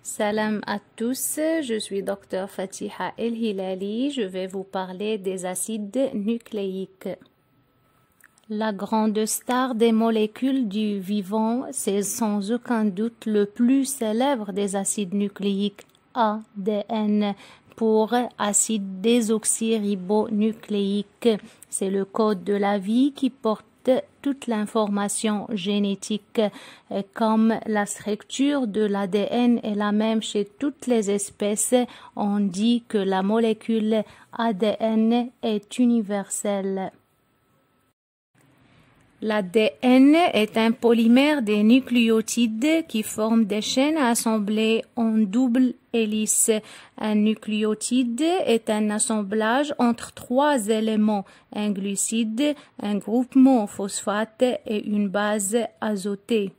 Salam à tous, je suis Dr Fatiha El Hilali, je vais vous parler des acides nucléiques. La grande star des molécules du vivant, c'est sans aucun doute le plus célèbre des acides nucléiques, ADN, pour acide désoxyribonucléique. C'est le code de la vie qui porte toute l'information génétique. Et comme la structure de l'ADN est la même chez toutes les espèces, on dit que la molécule ADN est universelle. L'ADN est un polymère des nucléotides qui forment des chaînes assemblées en double hélice. Un nucléotide est un assemblage entre trois éléments, un glucide, un groupement phosphate et une base azotée.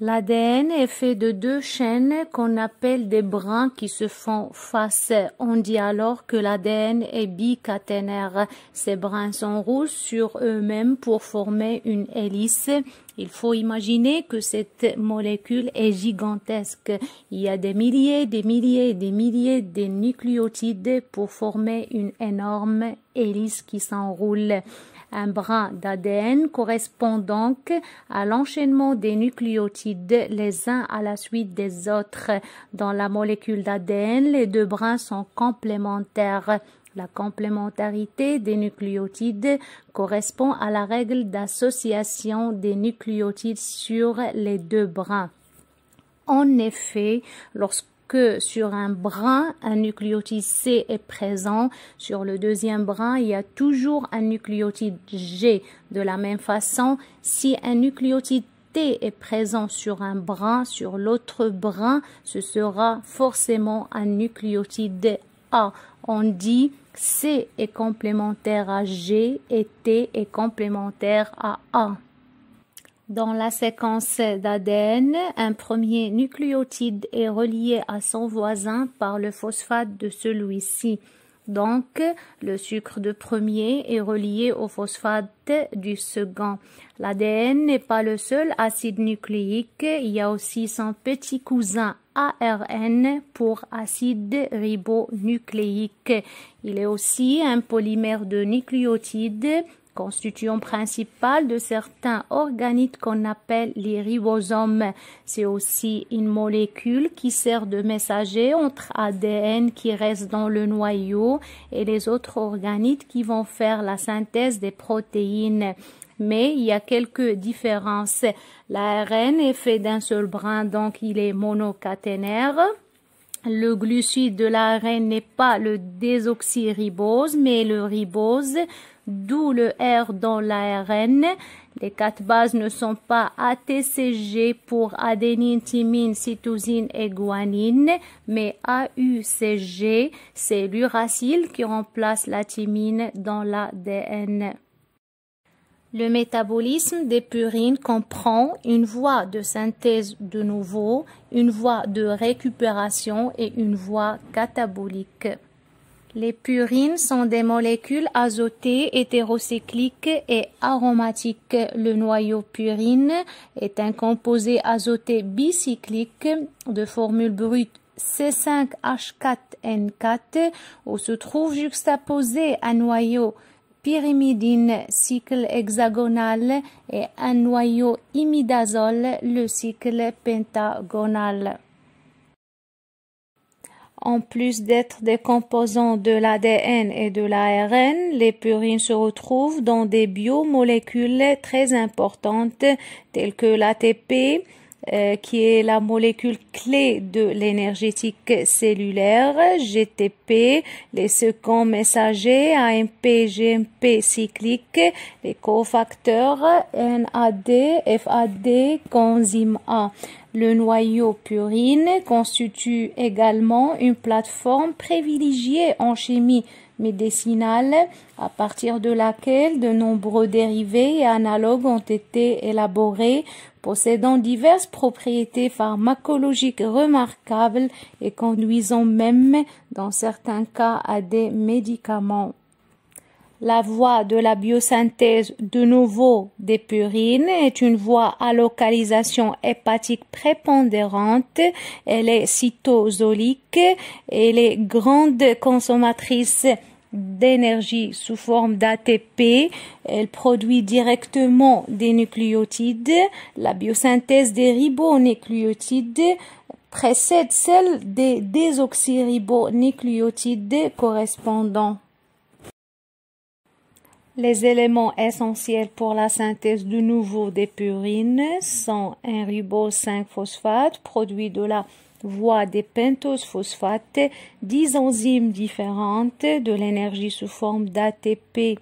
L'ADN est fait de deux chaînes qu'on appelle des brins qui se font face. On dit alors que l'ADN est bicaténaire. Ces brins sont rouges sur eux-mêmes pour former une hélice. Il faut imaginer que cette molécule est gigantesque. Il y a des milliers de nucléotides pour former une énorme hélice qui s'enroule. Un brin d'ADN correspond donc à l'enchaînement des nucléotides les uns à la suite des autres. Dans la molécule d'ADN, les deux brins sont complémentaires. La complémentarité des nucléotides correspond à la règle d'association des nucléotides sur les deux brins. En effet, lorsque sur un brin, un nucléotide C est présent, sur le deuxième brin, il y a toujours un nucléotide G. De la même façon, si un nucléotide T est présent sur un brin, sur l'autre brin, ce sera forcément un nucléotide A. On dit C est complémentaire à G et T est complémentaire à A. Dans la séquence d'ADN, un premier nucléotide est relié à son voisin par le phosphate de celui-ci. Donc, le sucre de premier est relié au phosphate du second. L'ADN n'est pas le seul acide nucléique, il y a aussi son petit cousin ARN pour acide ribonucléique. Il est aussi un polymère de nucléotides, constituant principal de certains organites qu'on appelle les ribosomes. C'est aussi une molécule qui sert de messager entre ADN qui reste dans le noyau et les autres organites qui vont faire la synthèse des protéines. Mais il y a quelques différences. L'ARN est fait d'un seul brin, donc il est monocaténaire. Le glucide de l'ARN n'est pas le désoxyribose, mais le ribose, d'où le R dans l'ARN. Les quatre bases ne sont pas ATCG pour adénine, thymine, cytosine et guanine, mais AUCG, c'est l'uracile qui remplace la thymine dans l'ADN. Le métabolisme des purines comprend une voie de synthèse de nouveau, une voie de récupération et une voie catabolique. Les purines sont des molécules azotées hétérocycliques et aromatiques. Le noyau purine est un composé azoté bicyclique de formule brute C5H4N4 où se trouve juxtaposé un noyau pyrimidine cycle hexagonal et un noyau imidazole, le cycle pentagonal. En plus d'être des composants de l'ADN et de l'ARN, les purines se retrouvent dans des biomolécules très importantes telles que l'ATP, qui est la molécule clé de l'énergétique cellulaire, GTP, les seconds messagers, AMP, GMP cyclique, les cofacteurs NAD, FAD, coenzyme A. Le noyau purine constitue également une plateforme privilégiée en chimie médicinale à partir de laquelle de nombreux dérivés et analogues ont été élaborés, possédant diverses propriétés pharmacologiques remarquables et conduisant même dans certains cas à des médicaments. La voie de la biosynthèse de nouveau des purines est une voie à localisation hépatique prépondérante. Elle est cytosolique. Elle est grande consommatrice d'énergie sous forme d'ATP. Elle produit directement des nucléotides. La biosynthèse des ribonucléotides précède celle des désoxyribonucléotides correspondants. Les éléments essentiels pour la synthèse de nouveau des purines sont un ribose 5-phosphate produit de la voie des pentoses phosphates, 10 enzymes différentes, de l'énergie sous forme d'ATP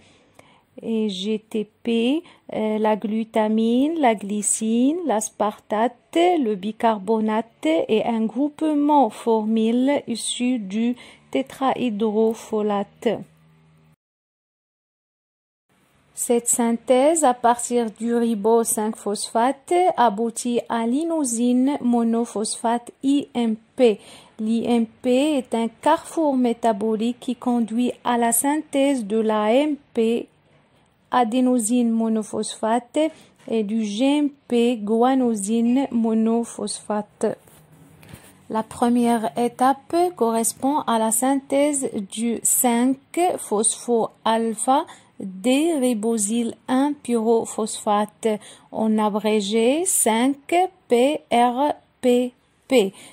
et GTP, la glutamine, la glycine, l'aspartate, le bicarbonate et un groupement formyle issu du tétrahydrofolate. Cette synthèse à partir du ribose 5-phosphate aboutit à l'inosine monophosphate IMP. L'IMP est un carrefour métabolique qui conduit à la synthèse de l'AMP, adénosine monophosphate, et du GMP, guanosine monophosphate. La première étape correspond à la synthèse du 5-phospho-alpha des ribosyl 1-pyrophosphate, en abrégé 5-PRPP.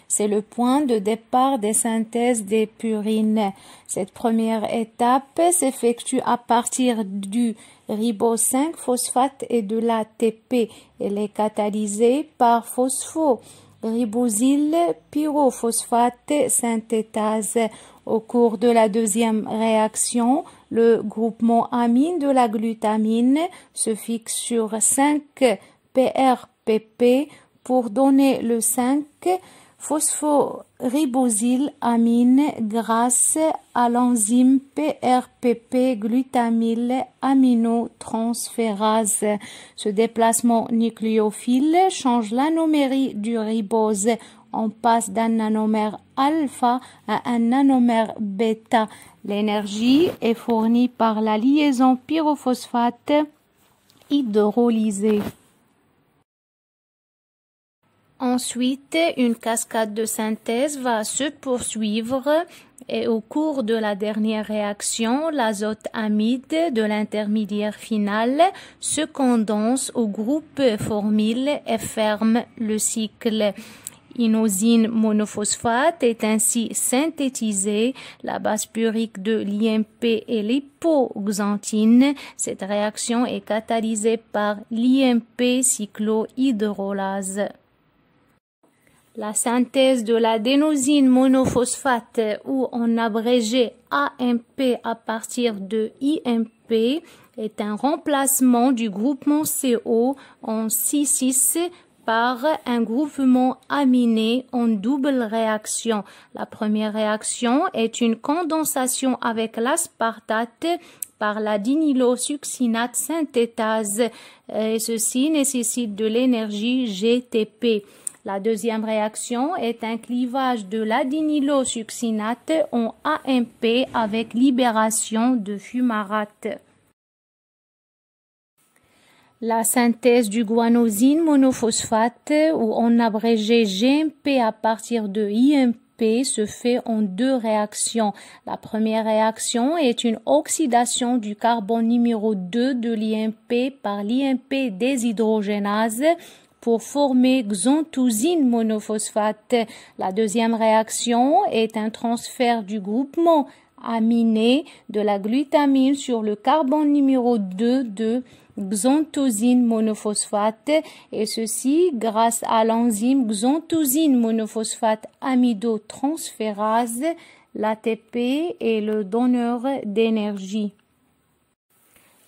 C'est le point de départ des synthèses des purines. Cette première étape s'effectue à partir du ribose 5-phosphate et de l'ATP. Elle est catalysée par phospho-ribosyl pyrophosphate synthétase. Au cours de la deuxième réaction, le groupement amine de la glutamine se fixe sur 5-PRPP pour donner le 5-phosphoribosylamine grâce à l'enzyme PRPP glutamyl aminotransférase. Ce déplacement nucléophile change l'anomérie du ribose. On passe d'un nanomère alpha à un nanomère bêta. L'énergie est fournie par la liaison pyrophosphate hydrolysée. Ensuite, une cascade de synthèse va se poursuivre et au cours de la dernière réaction, l'azote amide de l'intermédiaire final se condense au groupe formyle et ferme le cycle. Inosine monophosphate est ainsi synthétisée, la base purique de l'IMP et l'hypoxanthine. Cette réaction est catalysée par l'IMP cyclohydrolase. La synthèse de l'adénosine monophosphate ou en abrégé AMP à partir de IMP est un remplacement du groupement CO en 6,6 par un groupement aminé en double réaction. La première réaction est une condensation avec l'aspartate par la dinylosuccinate synthétase et ceci nécessite de l'énergie GTP. La deuxième réaction est un clivage de l'adinylosuccinate en AMP avec libération de fumarate. La synthèse du guanosine monophosphate ou en abrégé GMP à partir de IMP se fait en deux réactions. La première réaction est une oxydation du carbone numéro 2 de l'IMP par l'IMP déshydrogénase pour former xanthosine monophosphate. La deuxième réaction est un transfert du groupement aminé de la glutamine sur le carbone numéro 2 de xanthosine monophosphate et ceci grâce à l'enzyme xanthosine monophosphate amidotransférase. L'ATP est le donneur d'énergie.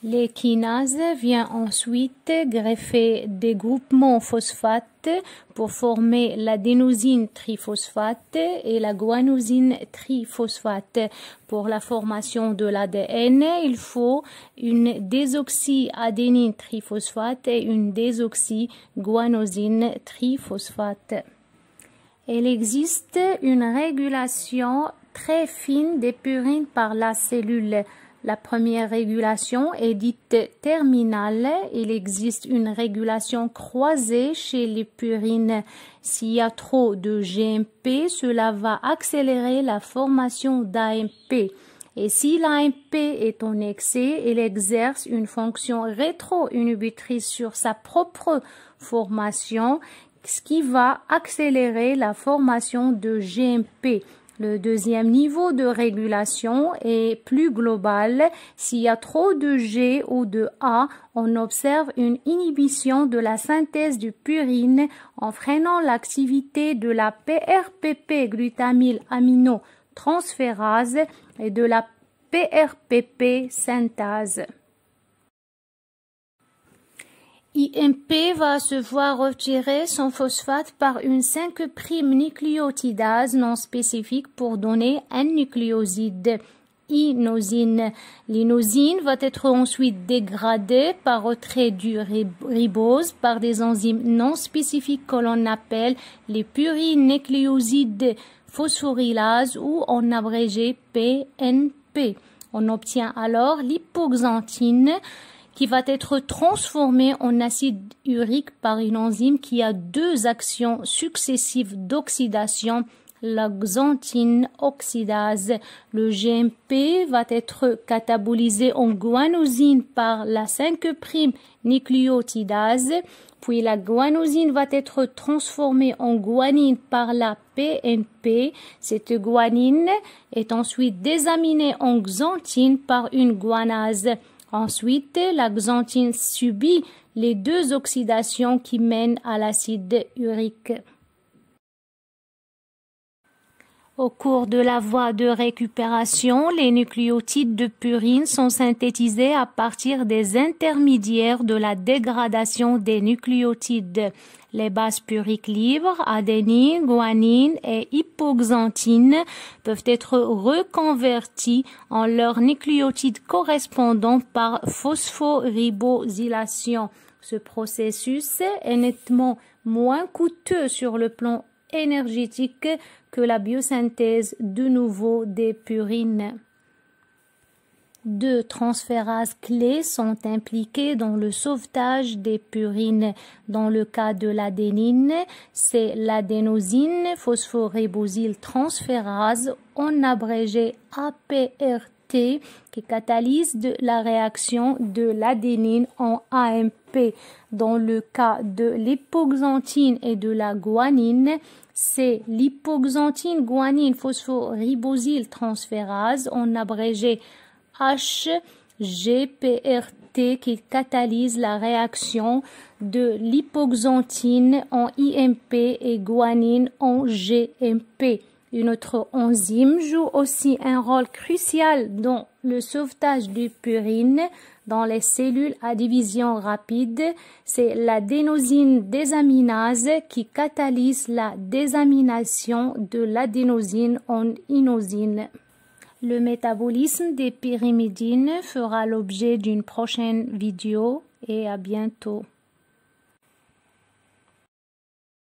L'équinase vient ensuite greffer des groupements phosphates pour former l'adénosine triphosphate et la guanosine triphosphate. Pour la formation de l'ADN, il faut une désoxyadénine triphosphate et une désoxyguanosine triphosphate. Il existe une régulation très fine des purines par la cellule. La première régulation est dite terminale. Il existe une régulation croisée chez les purines. S'il y a trop de GMP, cela va accélérer la formation d'AMP. Et si l'AMP est en excès, il exerce une fonction rétro-inhibitrice sur sa propre formation, ce qui va accélérer la formation de GMP. Le deuxième niveau de régulation est plus global. S'il y a trop de G ou de A, on observe une inhibition de la synthèse du purine en freinant l'activité de la PRPP glutamyl aminotransférase et de la PRPP synthase. IMP va se voir retirer son phosphate par une 5' nucléotidase non spécifique pour donner un nucléoside, inosine. L'inosine va être ensuite dégradée par retrait du ribose par des enzymes non spécifiques que l'on appelle les purinucléosides phosphorylase ou en abrégé PNP. On obtient alors l'hypoxanthine qui va être transformée en acide urique par une enzyme qui a deux actions successives d'oxydation, la xanthine oxydase. Le GMP va être catabolisé en guanosine par la 5' nucléotidase, puis la guanosine va être transformée en guanine par la PNP. Cette guanine est ensuite désaminée en xanthine par une guanase. Ensuite, la xanthine subit les deux oxydations qui mènent à l'acide urique. Au cours de la voie de récupération, les nucléotides de purine sont synthétisés à partir des intermédiaires de la dégradation des nucléotides. Les bases puriques libres, adénine, guanine et hypoxanthine, peuvent être reconverties en leurs nucléotides correspondants par phosphoribosylation. Ce processus est nettement moins coûteux sur le plan énergétique que la biosynthèse de nouveau des purines. Deux transférases clés sont impliquées dans le sauvetage des purines. Dans le cas de l'adénine, c'est l'adénosine phosphoribosyltransférase, en abrégé APRT, qui catalyse la réaction de l'adénine en AMP. Dans le cas de l'hypoxanthine et de la guanine, c'est l'hypoxanthine guanine phosphoribosyltransférase, en abrégé HGPRT, qui catalyse la réaction de l'hypoxanthine en IMP et guanine en GMP. Une autre enzyme joue aussi un rôle crucial dans le sauvetage du purine dans les cellules à division rapide. C'est l'adénosine désaminase qui catalyse la désamination de l'adénosine en inosine. Le métabolisme des pyrimidines fera l'objet d'une prochaine vidéo et à bientôt.